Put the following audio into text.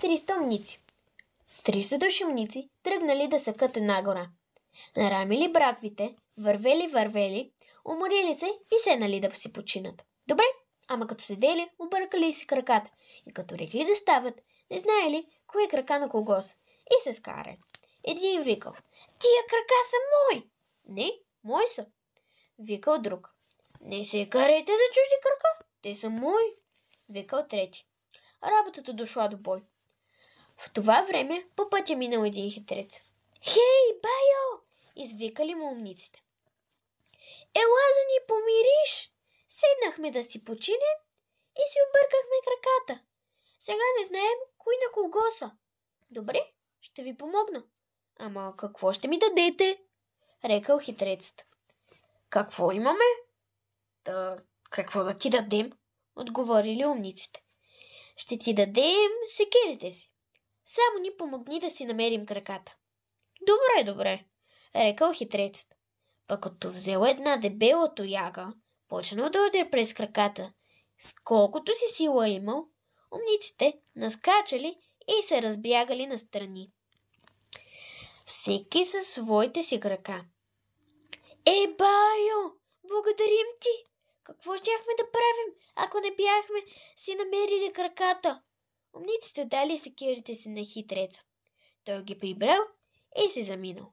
300 умници. 300 души умници тръгнали да съкат една гора. Нарамили брадвите, вървели, уморили се и седнали да си починат. Добре, ама като седели, объркали си краката и като рекли да стават, не знаели кои крака на кого са и се скарали. Един викал: тия крака са мои. Не, мои са. Викал друг: не се карайте за чужди крака, те са мои. Викал трети. Работата дошла до бой. В това време по пътя минал един хитрец. Хей, байо! Извикали му умниците. Ела да ни помириш! Седнахме да си починем и си объркахме краката. Сега не знаем кои на кого са. Добре, ще ви помогна. Ама какво ще ми дадете? Рекал хитрецът. Какво имаме? Какво да ти дадем? Отговорили умниците. Ще ти дадем секирите си. Само ни помогни да си намерим краката. Добре, рекал хитрецът. Пък като взел една дебела тояга, почнал да удря през краката. С колкото си сила имал, умниците наскачали и се разбягали настрани. Всеки със своите си крака. Байо, благодарим ти! Какво щяхме да правим, ако не бяхме си намерили краката? Умниците дали секирите си на хитреца. Той ги прибрал и се заминал.